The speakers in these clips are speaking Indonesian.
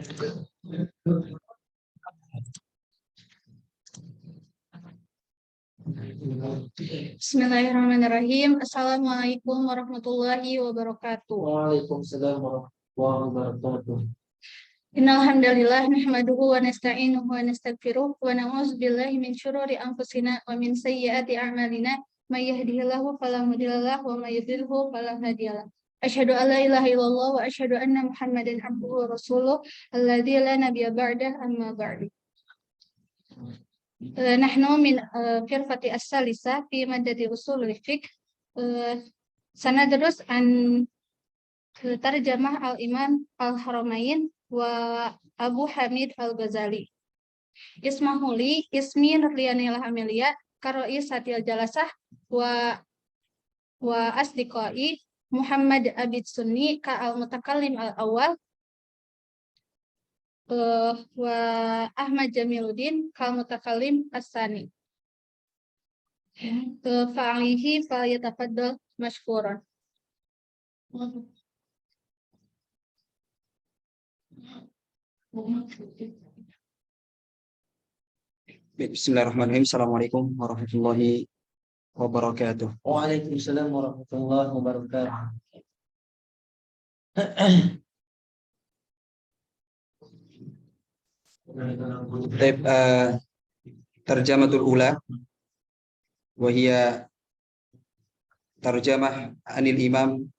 Bismillahirrahmanirrahim. Assalamualaikum warahmatullahi wabarakatuh. Waalaikumsalam warahmatullahi wabarakatuh. Innal hamdalillah nahmaduhu wa nasta'inuhu wa nastaghfiruh wa na'udzu billahi min syururi anfusina wa min sayyiati a'malina may yahdihillahu fala mudilla lahu wa may yudlilhu fala hadiyalah. Asyhadu an la ilaha illallah wa asyhadu anna Muhammadan abduhu wa rasuluh alladzi la nabiyya ba'dah amma ba'du. Nahnu min firqati as-salisah fi madadi usul fiqh. Sanadrus an tarjamah al-Imam al-Haramain wa Abu Hamid al-Ghazali. Ismahuli ismi Nurlianil Amelia karoi satil jalasah wa asdiqai Muhammad Abid Sunni ka al-mutakallim al-awwal wa Ahmad Jamiluddin ka al-mutakallim as-sani. Fa'alihi falyatafaddal mashkuran. Bismillahirrahmanirrahim. Assalamualaikum warahmatullahi wabarakatuh. Waalaikumsalam warahmatullahi wabarakatuh. Baik, tarjamatul ula wa hiya tarjamah anil Imam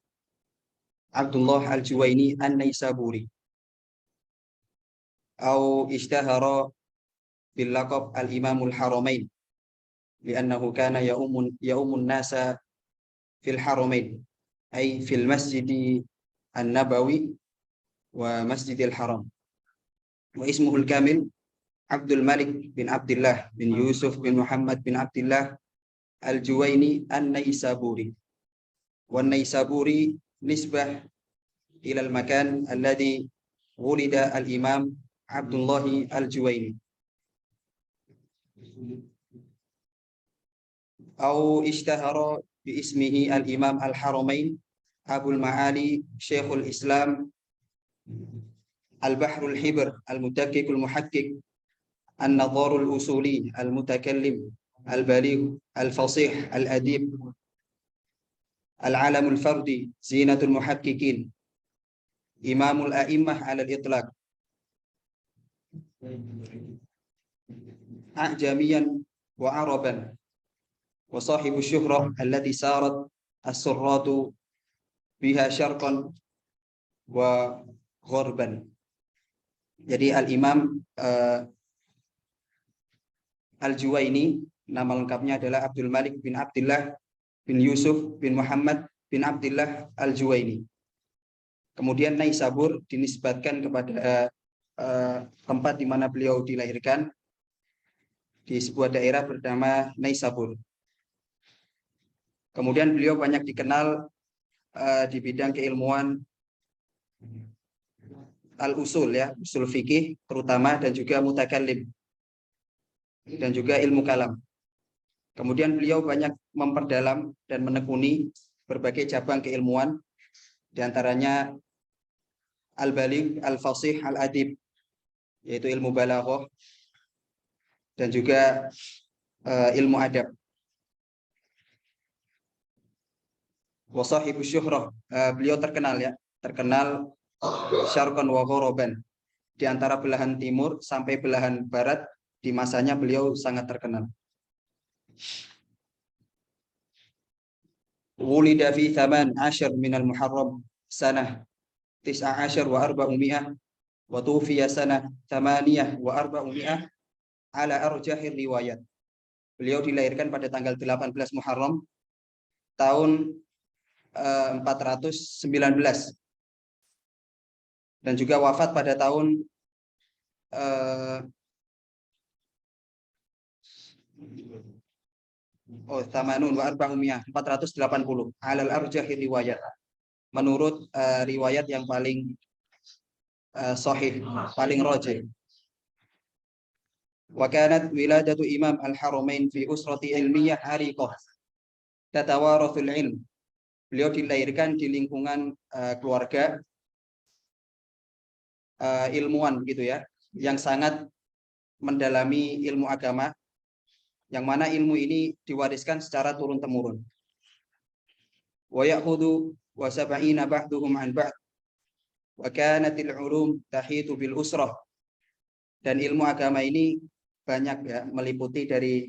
Abdullah al-Juwaini an-Naisaburi au ishtahara bil laqab al-Imamul Haramain li'annahu kana ya'umun nasa fil Haramain ay fil Masjid an-Nabawi wa Masjidil Haram. Wa ismuhul kamil Abdul Malik bin Abdullah bin Yusuf bin Muhammad bin Abdullah al-Juwaini an-Naisaburi. Wa an-Naisaburi nisbah ila al-makan alladhi wulida al-Imam Abdullah al-Juwaini. Au ishtahara bi ismihi al-Imam al-Haramain Abul Ma'ali Syekhul Islam Al-Bahrul Hibr Al-Mutaqiq Al-Muhaqqiq An-Nadharul Usuli Al-Mutakallim Al-Baligh Al-Fasih Al-Adib Al-Alamul Fardi Zinatul Muhaqqiqin Imamul A'immah ala al-Itlaq A'jamiyan wa Araban wa sahibu syuhrah allati sarat as-surratu biha syarqan wa gharban. Jadi al-Imam al-Juwaini nama lengkapnya adalah Abdul Malik bin Abdullah bin Yusuf bin Muhammad bin Abdullah al-Juwaini. Kemudian Naisabur dinisbatkan kepada tempat di mana beliau dilahirkan di sebuah daerah bernama Naisabur. Kemudian beliau banyak dikenal di bidang keilmuan al-usul ya, usul fikih terutama dan juga mutakallim dan juga ilmu kalam. Kemudian beliau banyak memperdalam dan menekuni berbagai cabang keilmuan, di antaranya al-baligh, al-fasih, al-adib, yaitu ilmu balaghah dan juga ilmu adab. Wa sahibu syuhrah, beliau terkenal ya, terkenal syarqan wa gharaban, di antara belahan timur sampai belahan barat di masanya beliau sangat terkenal. Wulida fi 18 min al-Muharram sanah 19 wa 400 wa tufiya sanah 8 wa 400 ala arjahir riwayat. Beliau dilahirkan pada tanggal 18 Muharram tahun 419 dan juga wafat pada tahun 480 alal arjahir riwayat, menurut riwayat yang paling sahih, paling rajih. Wa kanat wiladatu Imam al-Haramain fi usrati ilmiyah hariqah tatawarathul ilm. Beliau dilahirkan di lingkungan keluarga ilmuwan gitu ya, yang sangat mendalami ilmu agama, yang mana ilmu ini diwariskan secara turun temurun. Wa ya'khudhu wa sab'ina ba'duhum an ba'd wa kanatil ulum tahitu bil usrah. Dan ilmu agama ini banyak ya, meliputi dari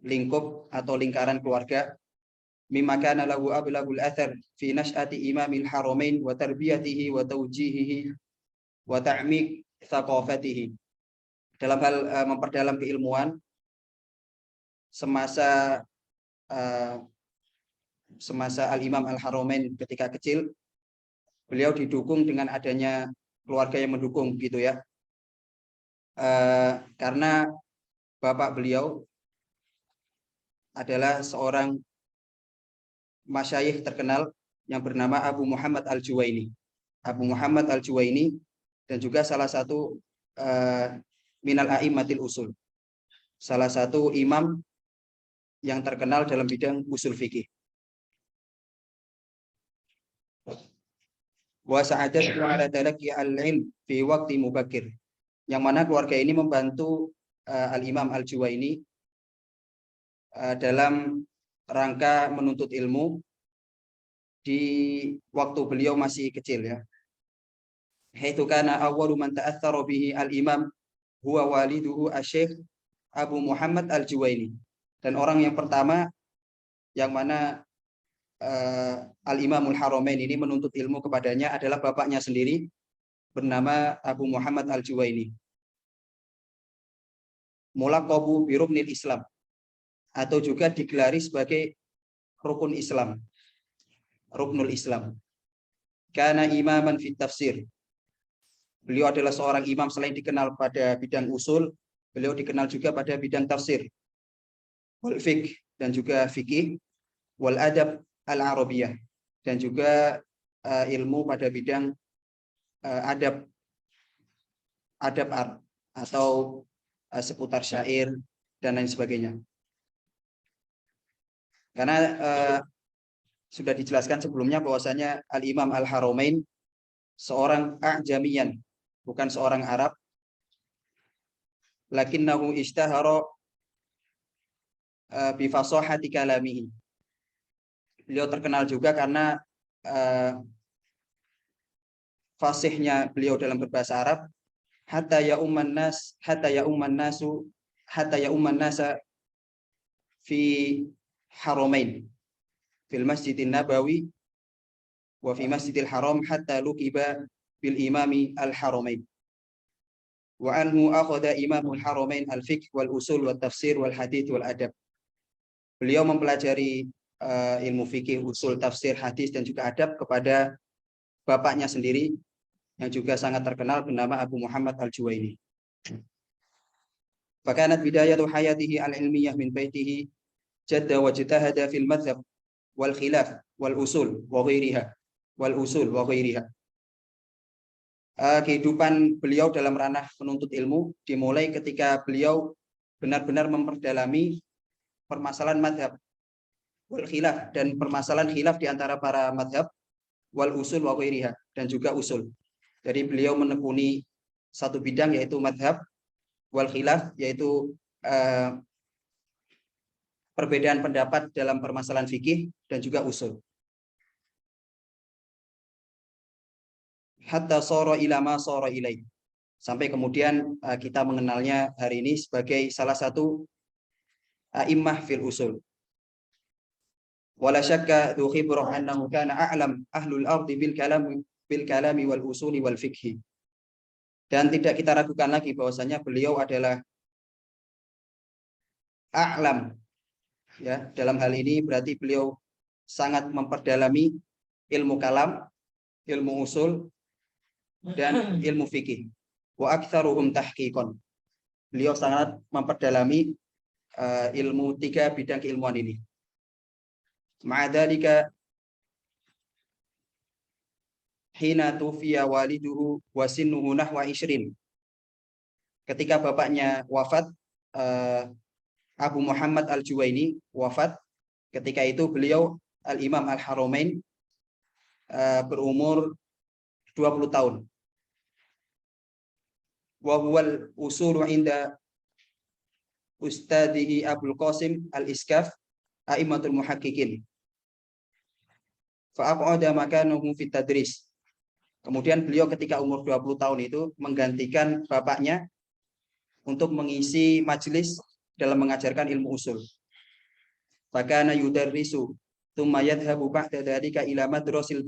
lingkup atau lingkaran keluarga. Mimma kana lahu ablagul athar fi nash'ati imamil haramain wa tarbiyatihi wa tawjihihi wa ta'miq thaqafatihi. Dalam hal memperdalam keilmuan semasa Al-Imam Al-Haramain ketika kecil, beliau didukung dengan adanya keluarga yang mendukung gitu ya. Karena bapak beliau adalah seorang masyayikh terkenal yang bernama Abu Muhammad Al-Juwaini. Abu Muhammad Al-Juwaini dan juga salah satu minal a'immatil usul. Salah satu imam yang terkenal dalam bidang usul fikih. Wa sa'adat ala talaqi al-ilm fi waqti mubakir. Yang mana keluarga ini membantu Al-Imam Al-Juwaini dalam rangka menuntut ilmu di waktu beliau masih kecil ya. Haitsu kana awwalu man ta'aththara bihi al-imam huwa waliduhu asy-syekh Abu Muhammad Al-Juwaini. Dan orang yang pertama yang mana Al-Imamul Haramain ini menuntut ilmu kepadanya adalah bapaknya sendiri bernama Abu Muhammad Al-Juwaini. Mulaqabu bi ruknil Islam, atau juga digelari sebagai rukun Islam, ruknul Islam. Kana imaman fit tafsir. Beliau adalah seorang imam selain dikenal pada bidang usul, beliau dikenal juga pada bidang tafsir, wal fiqh dan juga fikih, wal adab al-arabiyah dan juga ilmu pada bidang adab atau seputar syair dan lain sebagainya. Karena sudah dijelaskan sebelumnya bahwasanya Al-Imam Al-Haramain seorang a'jamiyan, bukan seorang Arab. Lakinnahu ishtahara bi fasahati kalamihi. Beliau terkenal juga karena fasihnya beliau dalam berbahasa Arab. Hatta ya umman nasa fi haramain fil Masjidin Nabawi wa fi Masjidil Haram hatta luqiba bil imami al-haramain. Wa anhu akhadha imamul haramain al-fiqh wal usul wal tafsir wal hadith wal adab. Beliau mempelajari ilmu fikih, usul, tafsir, hadis dan juga adab kepada bapaknya sendiri yang juga sangat terkenal bernama Abu Muhammad Al-Juwaini. Fakanat bidayatu hayatihi al-ilmiyah min baitihi jadda wa jitahada fil madhab wal khilaf wal usul wa ghairiha kehidupan beliau dalam ranah menuntut ilmu dimulai ketika beliau benar-benar memperdalami permasalahan madhab wal khilaf dan permasalahan khilaf di antara para madhab, wal usul wa ghairiha dan juga usul. Jadi beliau menekuni satu bidang yaitu madhab, wal khilaf yaitu perbedaan pendapat dalam permasalahan fikih dan juga usul. Hatta sara ila ma sara ilai. Sampai kemudian kita mengenalnya hari ini sebagai salah satu a'immah fil usul. Wala syakka dhu khibrah annahu kana a'lam ahlul ardi bil kalami wal usuli wal fikhi. Dan tidak kita ragukan lagi bahwasanya beliau adalah a'lam ya, dalam hal ini berarti beliau sangat memperdalami ilmu kalam, ilmu usul dan ilmu fikih. Wa aktsaruhum tahqiqan. Beliau sangat memperdalami ilmu tiga bidang keilmuan ini. Ma'adzalika hina tufiya waliduhu wa sinnuhu nahwa 20. Ketika bapaknya wafat, Abu Muhammad Al-Juwaini wafat, ketika itu beliau Al-Imam Al-Haramain berumur 20 tahun. Wa huwal usulu inda Ustadihi Abdul Qasim Al-Iskaf A'immatul Muhaqqiqin. Fa'aqada makanahu fit tadris. Kemudian beliau ketika umur 20 tahun itu menggantikan bapaknya untuk mengisi majelis dalam mengajarkan ilmu usul. Fakana yudarrisu tsumma yadhhabu ba'da dzalika ila madrasatil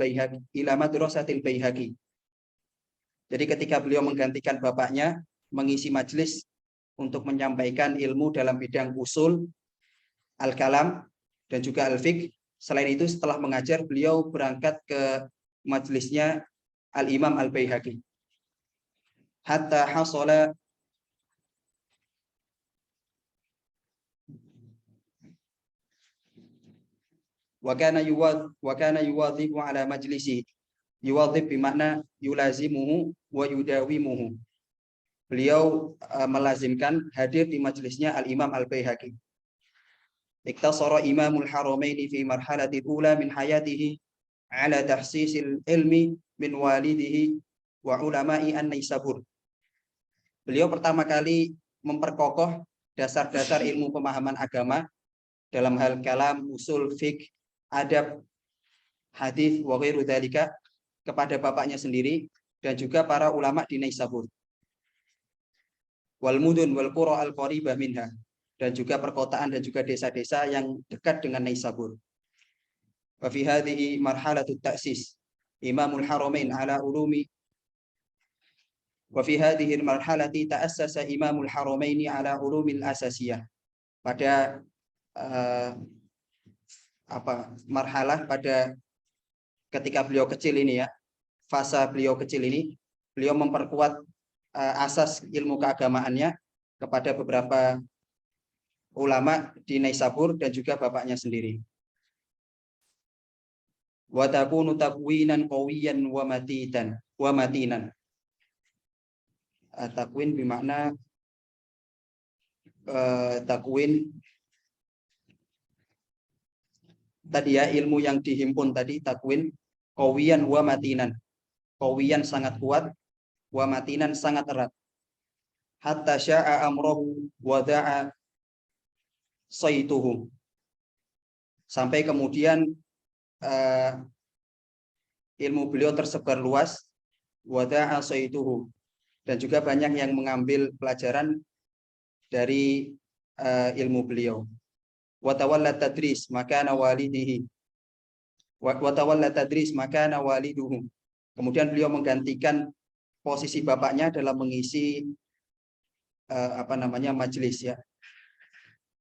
Baihaqi. Jadi ketika beliau menggantikan bapaknya mengisi majelis untuk menyampaikan ilmu dalam bidang usul, al-kalam, dan juga al-fiqh. Selain itu setelah mengajar beliau berangkat ke majelisnya Al-Imam Al-Baihaqi. Hatta hasala wa kana yuwadhibu ala majlisi. Yuwadhib bimakna yulazimuhu wa yudawimuhu. Beliau melazimkan hadir di majelisnya Al-Imam Al-Baihaqi. Iktasara Imamul Haramaini fi marhalatil ula min hayatihi ala tahsisil ilmi min walidihi wa ulama'i an-Naisabur. Beliau pertama kali memperkokoh dasar-dasar ilmu pemahaman agama dalam hal kalam, usul, fiqh, adab, hadis, wa ghairu dzalika kepada bapaknya sendiri dan juga para ulama di Naisabur. Wal mudun wal qura al qaribah minha, dan juga perkotaan dan juga desa-desa yang dekat dengan Naisabur. Wa fi hadhihi marhalatut ta'sis Imamul Haramain ala ulumi wa fi hadhihi marhalati ta'assasa Imamul Haramain ala ulumil asasiyah. Pada marhalah pada ketika beliau kecil ini ya, fase beliau kecil ini, beliau memperkuat asas ilmu keagamaannya kepada beberapa ulama di Naisabur dan juga bapaknya sendiri. Wa takunu taqwinan qawiyan wa matinan. Takwin bermakna takwin tadi ya, ilmu yang dihimpun tadi, takwin qawiyan wa matinan. Qawiyan sangat kuat, wa matinan sangat erat. Hatta sya'a amrahu wa da'a saituhu. Sampai kemudian ilmu beliau tersebar luas, wa da'a saituhu, dan juga banyak yang mengambil pelajaran dari ilmu beliau. Wa tawalla tadris makana walidihi. Wa tawalla tadris makana waliduhu. Kemudian beliau menggantikan posisi bapaknya dalam mengisi majelis ya.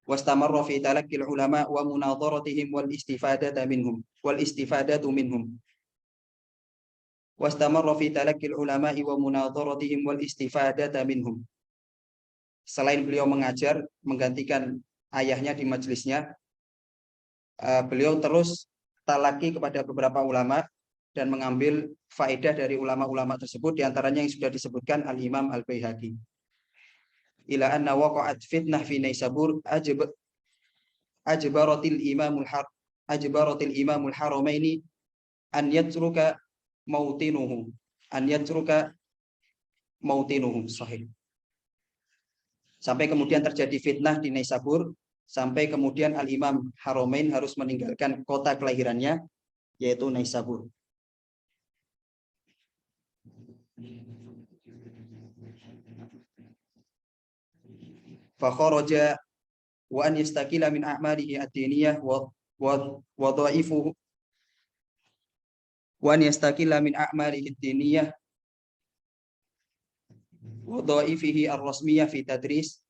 Wastamarra fi talaqqil ulama wa munadharatihim wal istifadatu minhum. Wastamarra fi talaqqil ulama wa munadharatihim wal istifadatu minhum. Selain beliau mengajar, menggantikan ayahnya di majelisnya, beliau terus talaki kepada beberapa ulama dan mengambil faedah dari ulama-ulama tersebut, diantaranya yang sudah disebutkan Al-Imam Al-Baihaqi. Ila anna waqa'at fitnah fi Naisabur ajbaratil imamul haramaini an yatruka mautinuhu sahih. Sampai kemudian terjadi fitnah di Naisabur, sampai kemudian Al-Imam Haramain harus meninggalkan kota kelahirannya, yaitu Naisabur. Fakharaja wa an yastakila min a'malihi ad-diniyah wa dha'ifuhu wa an yastakila min a'malihi ad-diniyah wa dha'ifihi ar-rasmiyah fi tadris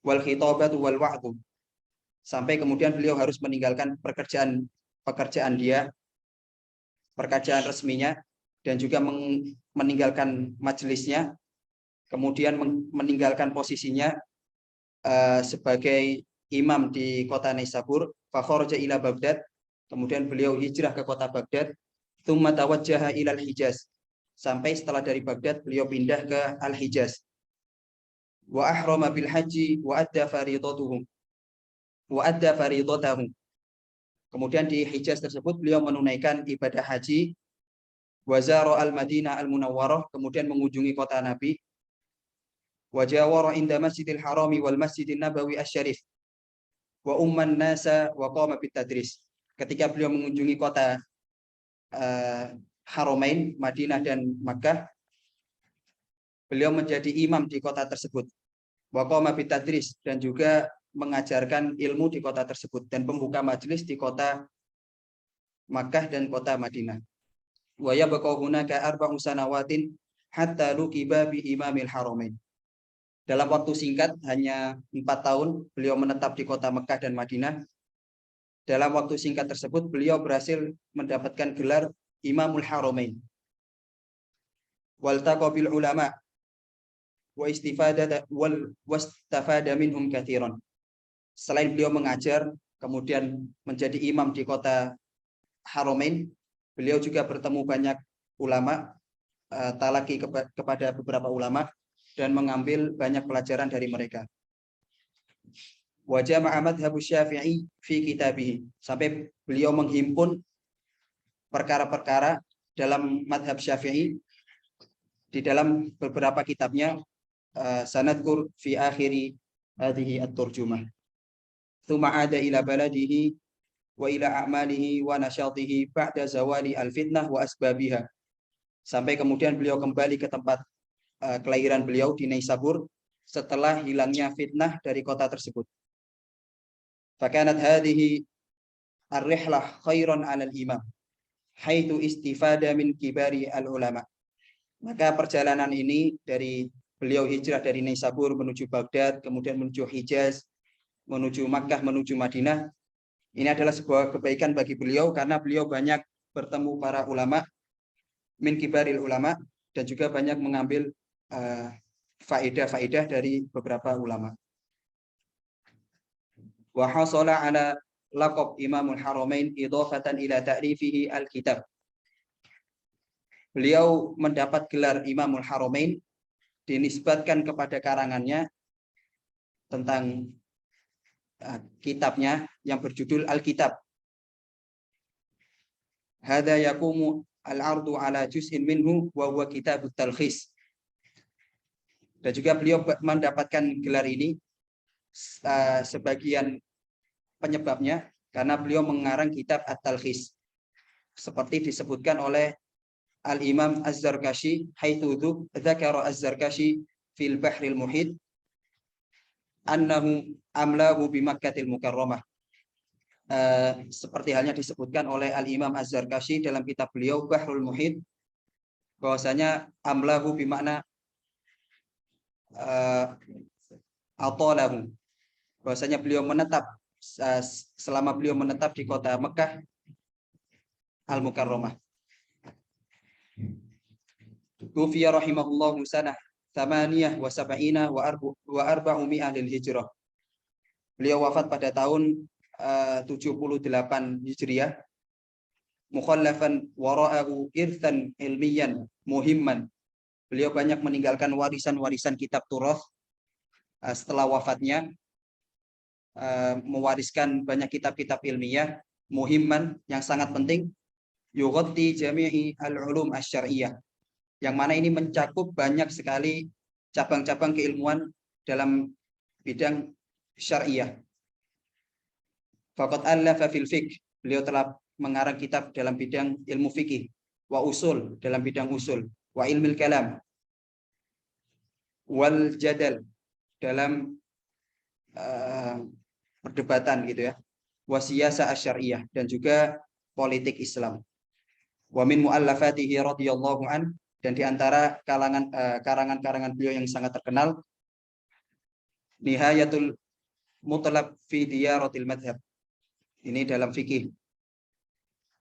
wal khitabatu wal wa'dhu. Sampai kemudian beliau harus meninggalkan pekerjaan resminya dan juga meninggalkan majelisnya, kemudian meninggalkan posisinya sebagai imam di kota Naisabur. Fa kharaja ila Baghdad, kemudian beliau hijrah ke kota Baghdad. Tsumma tawajjaha ila al-Hijaz, sampai setelah dari Baghdad beliau pindah ke Al-Hijaz. Wa ahrama bil haji wa adda faridatahu. Kemudian di Hijaz tersebut beliau menunaikan ibadah haji wa zara al-Madinah al-Munawwarah, kemudian mengunjungi kota Nabi, wa jawara inda Masjidil Harami wal Masjidin Nabawi asy-Syarif, wa umman nasa wa qama bit tadris. Ketika beliau mengunjungi kota Haramain, Madinah dan Makkah, beliau menjadi imam di kota tersebut. Wa qama bit tadris, dan juga mengajarkan ilmu di kota tersebut, dan pembuka majelis di kota Makkah dan kota Madinah. Wa yabqa hunaka 4 sanawatin hatta luqiba bi imamil haramain. Dalam waktu singkat, hanya 4 tahun beliau menetap di kota Makkah dan Madinah. Dalam waktu singkat tersebut beliau berhasil mendapatkan gelar Imamul Haramain. Waltaqa bil ulama wa wastafada minhum katsiran. Selain beliau mengajar, kemudian menjadi imam di kota Haramain, beliau juga bertemu banyak ulama, talaki kepada beberapa ulama, dan mengambil banyak pelajaran dari mereka. Wa jama'a madhhab Syafi'i fi kitabihi, sampai beliau menghimpun perkara-perkara dalam madhab Syafi'i di dalam beberapa kitabnya. Sanadkur fi akhiri hadhihi at-turjumah. Tsumma ada ila baladihi wa ila a'malihi wa nasyatihi ba'da zawali al-fitnah wa asbabiha. Sampai kemudian beliau kembali ke tempat kelahiran beliau di Naisabur setelah hilangnya fitnah dari kota tersebut. Fakanat hadhihi ar-rihlah khairan 'ala al-imam haitsu istifada min kibari al-ulama. Maka perjalanan ini dari beliau hijrah dari Naisabur menuju Baghdad, kemudian menuju Hijaz, menuju Makkah, menuju Madinah. Ini adalah sebuah kebaikan bagi beliau karena beliau banyak bertemu para ulama, min kibaril ulama, dan juga banyak mengambil faedah-faedah dari beberapa ulama. Wa hasala ala laqab Imamul Haramain idhafatan ila ta'rifihi al-kitab. Beliau mendapat gelar Imamul Haramain dinisbatkan kepada karangannya tentang kitabnya yang berjudul Al-Kitab. Hadza yaqumu al-ardu ala juz'in minhu wa huwa kitabut talkhis. Dan juga beliau mendapatkan gelar ini sebagian penyebabnya karena beliau mengarang kitab At-Talkhis. Seperti disebutkan oleh Al-Imam Az-Zarkashi, haitsu dzakara Az-Zarkashi fil Bahril Muhit annahu amlahu bi Makkahil Mukarramah. Seperti halnya disebutkan oleh Al-Imam Az-Zarkashi dalam kitab beliau Bahrul Muhit, bahwasanya amlahu bimakna atalahu, bahwasanya beliau menetap selama beliau menetap di kota Mekah Al-Mukarramah. Tufiya rahimahullahu sanah 78 wa 400 lil hijrah. Beliau wafat pada tahun 78 Hijriah. Mukhallafan wara'ahu irthan ilmiyan muhimman. Beliau banyak meninggalkan warisan-warisan kitab Turath setelah wafatnya, mewariskan banyak kitab-kitab ilmiah muhimman yang sangat penting, yughatti jami'i al-ulum asy-syar'iyyah, yang mana ini mencakup banyak sekali cabang-cabang keilmuan dalam bidang syariah. Faqad allafa fil fiqh, beliau telah mengarang kitab dalam bidang ilmu fikih, wa usul dalam bidang usul, wa ilmil kalam, wal jadal dalam perdebatan gitu ya, wa siyasah asy-syar'iyyah dan juga politik Islam. Wa min muallafatihi radhiyallahu an, dan di antara karangan-karangan beliau yang sangat terkenal, Nihayatul Mutlaq fi Diyaratil Madhab, ini dalam fikih.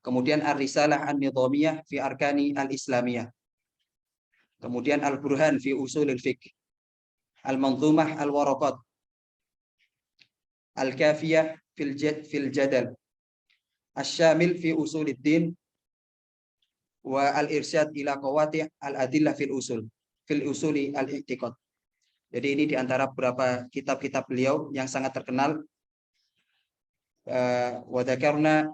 Kemudian Ar-Risalah An-Nidhamiyah fi Arkani Al-Islamiyah. Kemudian Al-Burhan fi Usulil Fiqh. Al-Manzumah Al-Waraqat. Al-Kafiyah fil Jadal. Asy-Syamil fi Usuliddin wa al-irsyad ila qawati' al-adillah fil usuli al-i'tiqad. Jadi ini di antara beberapa kitab-kitab beliau yang sangat terkenal. Wa dzakarna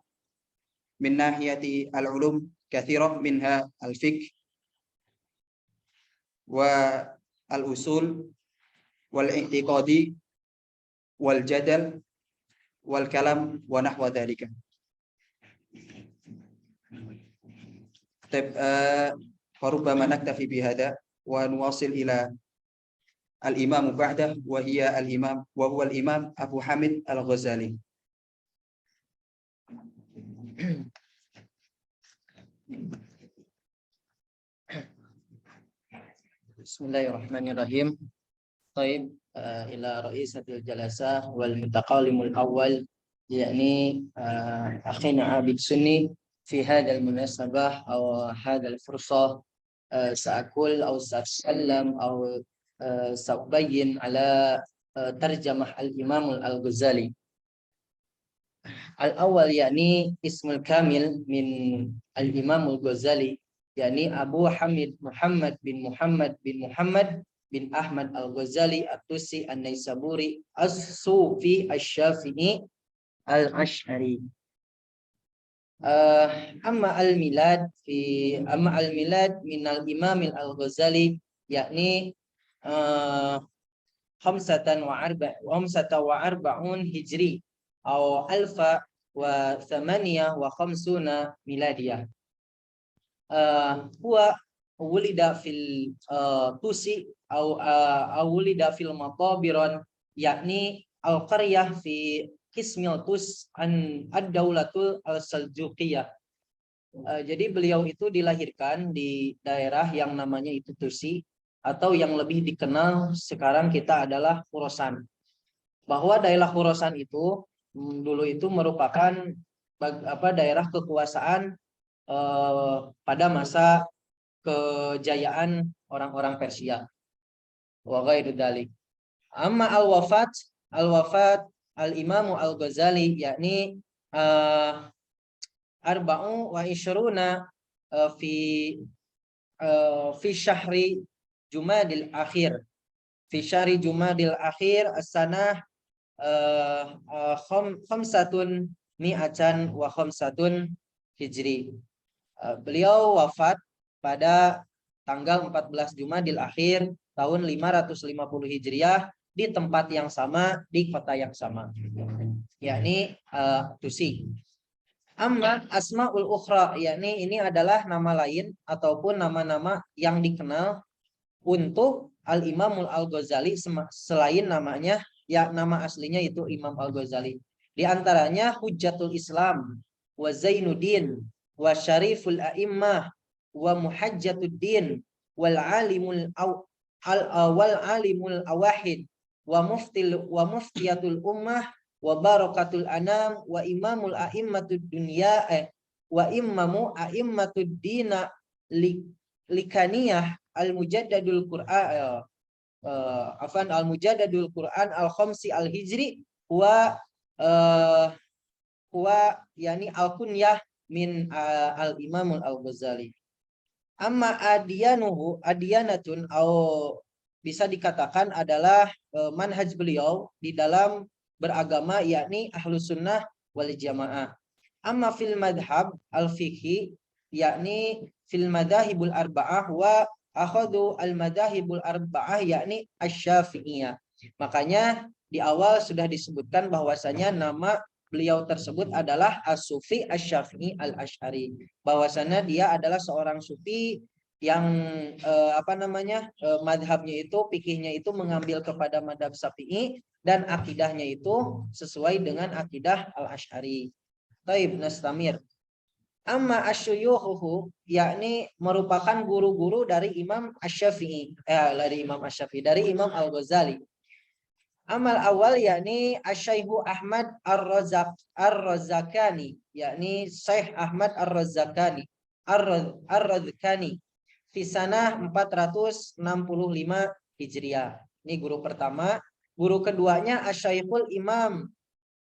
min nahiyati al-ulum katsirah minha al-fiqh wa al-usul wal i'tiqadi wal jadal wal kalam wa nahwa dzalika. فربما نكتفي بهذا ونواصل إلى الإمام بعده وهو الإمام أبو حامد الغزالي. Bismillahirrahmanirrahim. Taib ila ra'isatil jalasah wal mutaqallimul awwal yakni akhina Abid Sunni في هذا المناسبة أو هذا الفرصة سأقول أو سأتكلم أو سأبين على ترجمة الإمام الغزالي. الأول يعني اسم الكامل من الإمام الغزالي يعني أبو حميد محمد بن أحمد الغزالي الطوسي النيسابوري الصوفي الشافعي الأشعري. أما الميلاد من الإمام الغزالي يعني 45 هجري أو 1058 ميلادية. هو ولد في الطوسي أو ولد في المطابرون يعني القرية في Kismil Tus ad-Daulatul al-Saljuqiyah. Jadi beliau itu dilahirkan di daerah yang namanya itu Tusi atau yang lebih dikenal sekarang kita adalah Khorasan. Bahwa daerah Khorasan itu dulu itu merupakan daerah kekuasaan pada masa kejayaan orang-orang Persia. Wa ghairu dzalik. Amma al-wafat Al-Imam Al-Ghazali yakni 24 fi syahri Jumadil Akhir. Fi syahri Jumadil Akhir as-sanah 500 wa 500 Hijri. Beliau wafat pada tanggal 14 Jumadil Akhir tahun 550 Hijriah di tempat yang sama, di kota yang sama, yakni Tusi. Amma asmaul ukhra, yakni ini adalah nama lain ataupun nama-nama yang dikenal untuk Al-Imamul Al-Ghazali selain namanya, ya nama aslinya itu Imam Al-Ghazali. Di antaranya Hujjatul Islam, wa Zainuddin, wa Syariful A'immah, wa Muhajjatuddin, wal Alimul Awahid, wa muftiyatul ummah wa barakatul anam wa imamul a'immatud dunya wa immamu a'immatud dina likaniyah al-mujaddadul Qur'an al-mujaddadul Qur'an al-khamsi al-hijri wa yani al-kunyah min al-imamul al-Ghazali. Amma adiyanatun au bisa dikatakan adalah manhaj beliau di dalam beragama yakni Ahlus Sunnah wal Jamaah. Amma fil madhab al-fiqhi yakni fil madahibul arba'ah wa akhadhu al-madahibul arba'ah yakni asy-Syafi'iyah. Makanya di awal sudah disebutkan bahwasanya nama beliau tersebut adalah As-Sufi Asy-Syafi'i Al-Asy'ari. Bahwasanya dia adalah seorang sufi yang madhabnya itu, fikihnya itu mengambil kepada madhab Syafi'i dan akidahnya itu sesuai dengan akidah Al-Asy'ari. Taib nastamir. Amma asyuyukhuhu yakni merupakan guru-guru dari Imam Asy-Syafi'i, dari Imam Al-Ghazali. Amal awal yakni Asy-Syaikh Ahmad Ar-Razzaqani, yakni Syekh Ahmad Ar-Razzaqani fi sanah 465 Hijriah. Ini guru pertama. Guru keduanya Asy-Syaikhul Imam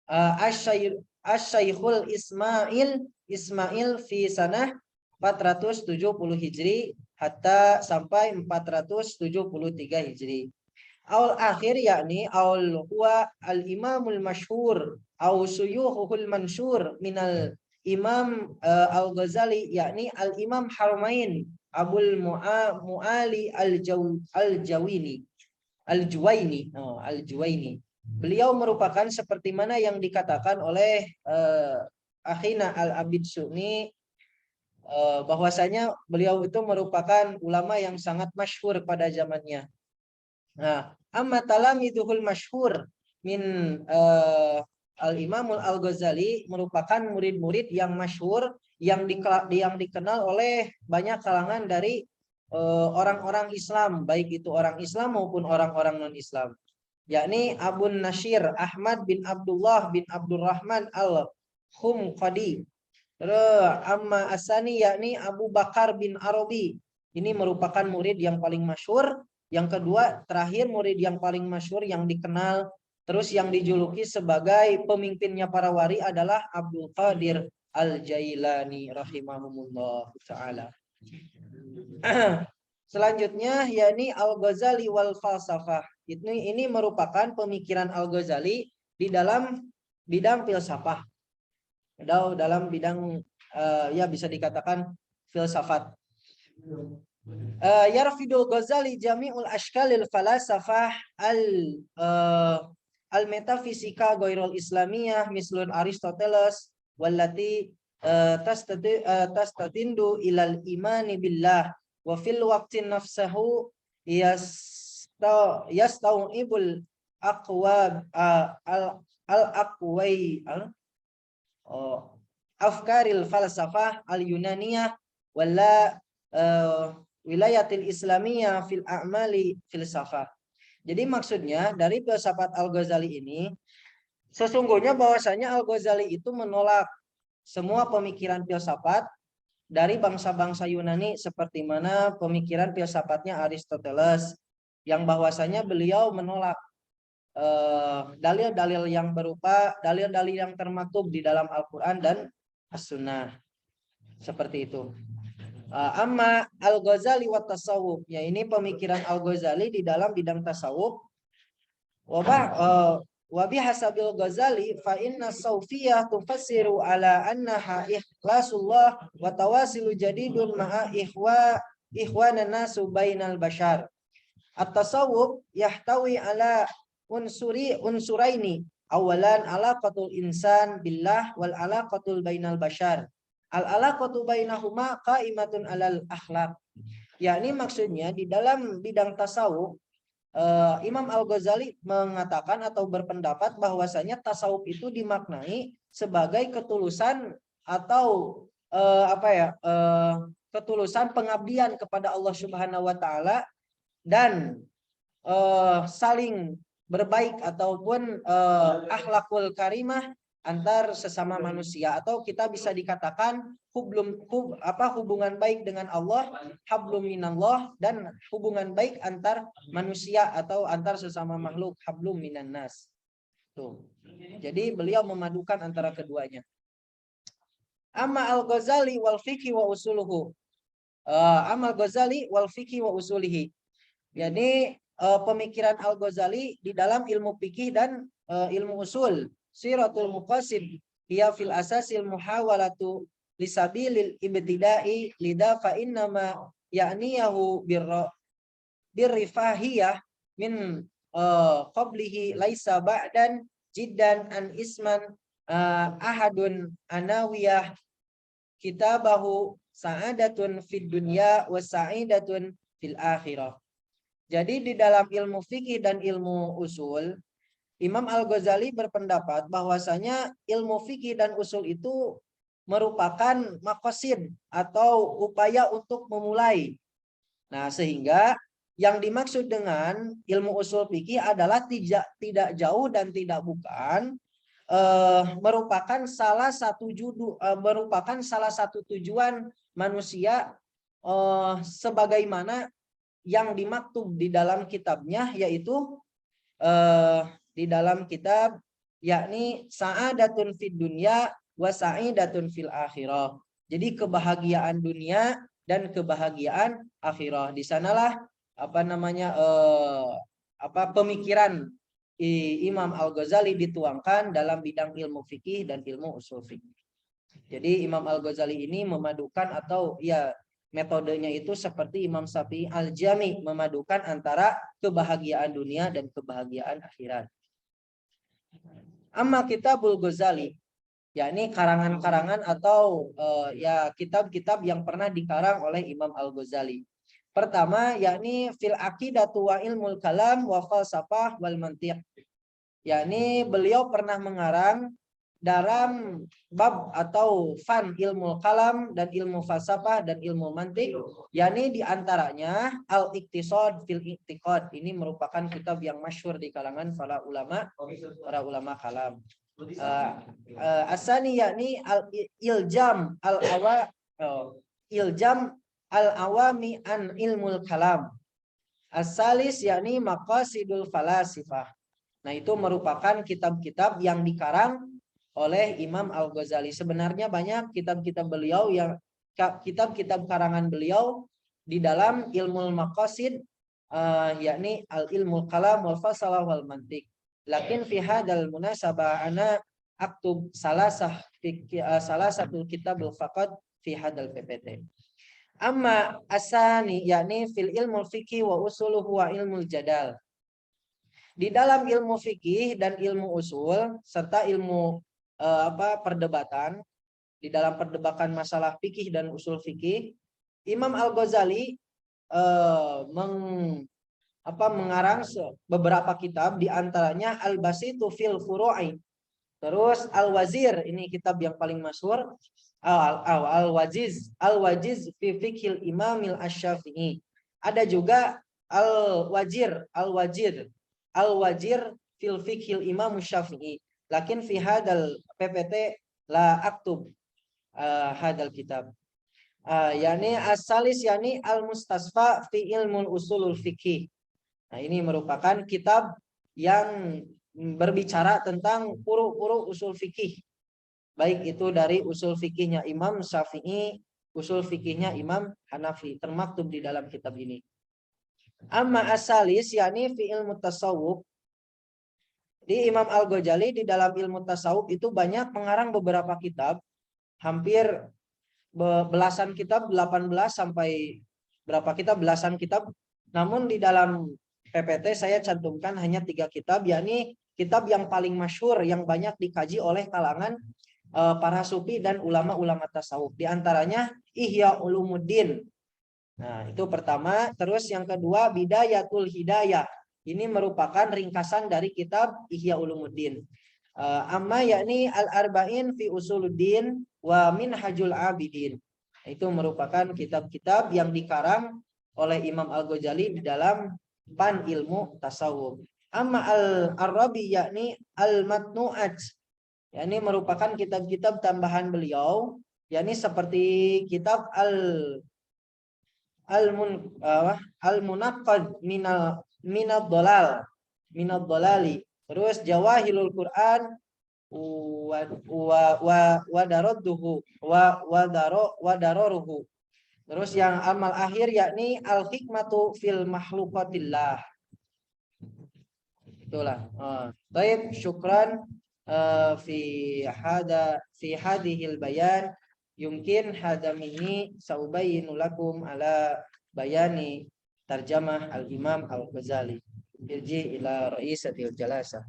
Asy-Syaikhul Ismail fi sanah 470 Hijri hatta sampai 473 Hijri. Aul akhir yakni aul huwa al-imamul masyhur au suyuhul mansyur minal Imam Al-Ghazali, yakni Al-Imam Haramain Abul Mu'ali Al-Juwaini. Beliau merupakan seperti mana yang dikatakan oleh Akhina Al-Abid Sunni, bahwasanya beliau itu merupakan ulama yang sangat masyhur pada zamannya. Nah, amma talamidul masyhur min Al-Imamul Al-Ghazali merupakan murid-murid yang masyhur yang dikenal oleh banyak kalangan dari orang-orang Islam, baik itu orang Islam maupun orang-orang non-Islam. Yakni Abu Nasyir Ahmad bin Abdullah bin Abdurrahman Al-Khumqadi. Terus amma Asani yakni Abu Bakar bin Arabi. Ini merupakan murid yang paling masyhur. Yang kedua, terakhir murid yang paling masyhur yang dikenal terus yang dijuluki sebagai pemimpinnya para wali adalah Abdul Qadir Al-Jailani rahimahumullah taala. Selanjutnya yakni Al-Ghazali wal falsafah. Ini merupakan pemikiran Al-Ghazali di dalam bidang filsafah. Dalam bidang ya bisa dikatakan filsafat. Yarfidul Ghazali jami'ul ashkalil falasafah al-metafisika ghairul islamiyah mislun Aristoteles wallati tastatindu ilal imani billah wa fil waqtin nafsahu yastau'ibul aqwab al-aqwai afkaril falsafah al-yunaniyah wala wilayatil islamiyah fil a'mali filsafah. Jadi maksudnya dari filsafat Al-Ghazali ini sesungguhnya bahwasanya Al-Ghazali itu menolak semua pemikiran filsafat dari bangsa-bangsa Yunani seperti mana pemikiran filsafatnya Aristoteles, yang bahwasanya beliau menolak dalil-dalil yang berupa dalil-dalil yang termaktub di dalam Al-Qur'an dan As-Sunnah. Seperti itu. Amma Al-Ghazali wa tasawuf, ya ini pemikiran Al-Ghazali di dalam bidang tasawuf. Wa bihasabil Ghazali fa inna sawfiyah tufassiru ala annaha ikhlasullah wa tawasilu jadidun ma'a ikhwanan nasu bainal bashar. At-tasawuf yahtawi ala unsuraini. Awalan alaqatul insan billah wal alaqatul bainal bashar. Al-alaqatu bainahuma qaimatun alal akhlaq. Yakni maksudnya di dalam bidang tasawuf Imam Al-Ghazali mengatakan atau berpendapat bahwasanya tasawuf itu dimaknai sebagai ketulusan atau ketulusan pengabdian kepada Allah Subhanahu wa taala dan saling berbaik ataupun akhlakul karimah antar sesama manusia, atau kita bisa dikatakan hubungan baik dengan Allah, hablum minallah, dan hubungan baik antar manusia atau antar sesama makhluk, hablum minan nas. Tuh. Jadi beliau memadukan antara keduanya. Amma Al-Ghazali wal fiqhi wa usuluhu. Amma Al-Ghazali wal fiqhi wa usulihi. Jadi pemikiran Al-Ghazali di dalam ilmu fikih dan ilmu usul. Siratul muqasid hiya fil asasil muhawalatu lisabilil ibtida'i lidha fa innama ya'niyahu birrifahiyah min qablihi laisa ba'dan jiddan an isman ahadun anawiyah kitabahu sa'adatun fid dunya wa sa'idatun fil akhirah. Jadi di dalam ilmu fikih dan ilmu usul, Imam Al-Ghazali berpendapat bahwasanya ilmu fikih dan usul itu merupakan maqasid atau upaya untuk memulai. Nah, sehingga yang dimaksud dengan ilmu usul fikih adalah tidak jauh dan tidak bukan merupakan salah satu tujuan manusia sebagaimana yang dimaktub di dalam kitabnya, yaitu di dalam kitab, yakni sa'adatun fid dunya wa sa'idatun fil akhirah. Jadi kebahagiaan dunia dan kebahagiaan akhirah. Di sanalah pemikiran Imam Al-Ghazali dituangkan dalam bidang ilmu fikih dan ilmu usul fikih. Jadi Imam Al-Ghazali ini memadukan atau ya metodenya itu seperti Imam Syafi'i Al-Jami, memadukan antara kebahagiaan dunia dan kebahagiaan akhirat. Amma Kitabul Ghazali, yakni karangan-karangan atau ya kitab-kitab yang pernah dikarang oleh Imam Al-Ghazali. Pertama yakni fil aqidatu wa ilmul kalam wa falsafah wal mantiq. Yakni beliau pernah mengarang dalam bab atau fan ilmu kalam dan ilmu falsafah dan ilmu mantik, yakni diantaranya al-iqtisad fil i'tiqad. Ini merupakan kitab yang masyhur di kalangan para ulama kalam. Asani yakni al-iljam al-awami an ilmul kalam. Asalis yakni maqasidul falasifah. Nah, itu merupakan kitab-kitab yang dikarang oleh Imam Al-Ghazali. Sebenarnya banyak kitab-kitab beliau yang kitab-kitab karangan beliau di dalam ilmu maqasid yakni al-ilmul kalam wal fasalah wal mantiq. Lakin fi hadal munasabah ana aktub salah satu kitab faqat fi hadal PPT. Amma asani yakni fil ilmul fiqih wa usuluhu wa ilmul jadal. Di dalam ilmu fikih dan ilmu usul serta ilmu perdebatan, di dalam perdebatan masalah fikih dan usul fikih, Imam Al-Ghazali mengarang beberapa kitab, di antaranya Al-Basitu fil Furu'i. Terus Al-Wazir, ini kitab yang paling masyhur, Al-Wajiz fi Fiqhil Imamil Asy-Syafi'i. Ada juga Al-Wajir fil Fiqhil Imam Syafi'i. Lakin fi hadal PPT la aktub hadal kitab. Yani as-salis yani al-mustasfa fi ilmul usulul fiqih. Nah, ini merupakan kitab yang berbicara tentang puru-puru usul fikih. Baik itu dari usul fikihnya Imam Syafi'i, usul fikihnya Imam Hanafi, termaktub di dalam kitab ini. Amma asalis yakni fi ilmu tasawuf. Di Imam Al-Ghazali di dalam ilmu tasawuf itu banyak mengarang beberapa kitab, hampir belasan kitab, 18 sampai berapa kitab, belasan kitab. Namun di dalam PPT saya cantumkan hanya 3 kitab, yakni kitab yang paling masyhur yang banyak dikaji oleh kalangan para sufi dan ulama-ulama tasawuf. Di antaranya Ihya Ulumuddin. Nah, itu pertama. Terus yang kedua Bidayatul Hidayah. Ini merupakan ringkasan dari kitab Ihya Ulumuddin. Amma yakni Al-Arba'in fi Usuluddin wa Minhajul Abidin. Itu merupakan kitab-kitab yang dikarang oleh Imam Al-Ghazali di dalam pan ilmu tasawuf. Amma Al-Arabi yakni Al-Matnu'at. Yakni merupakan kitab-kitab tambahan beliau, yakni seperti kitab Al-Munaqqad minad dolali. Terus Jawahirul Quran wa daroruhu. Terus yang amal akhir yakni al-hikmatu fil makhluqatillah. Itulah. Baik, syukran fi hadhil bayan. Yumkin hada minni saubayinu lakum ala bayani tarjamah al-Imam Al-Ghazali. Irji ila ra'isatil jalasa.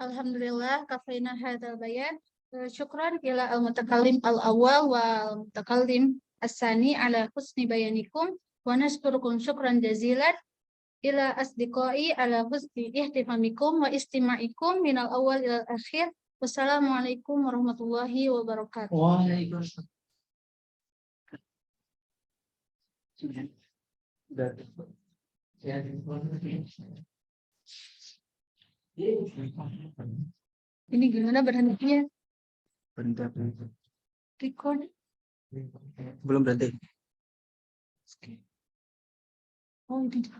Alhamdulillah kafaina hadzal bayan. Syukran ila al-mutakallim al-awwal wal mutakallim as-sani ala husni bayanikum wa nashkurukum syukran jazilan ila asdiqai ala husni ihtifamikum wa istima'ikum minal awal ila akhir. Wassalamualaikum warahmatullahi wabarakatuh. Waalaikumsalam. Ini gimana berhentinya? Berhenti. Record. Belum berhenti. Oh, tidak.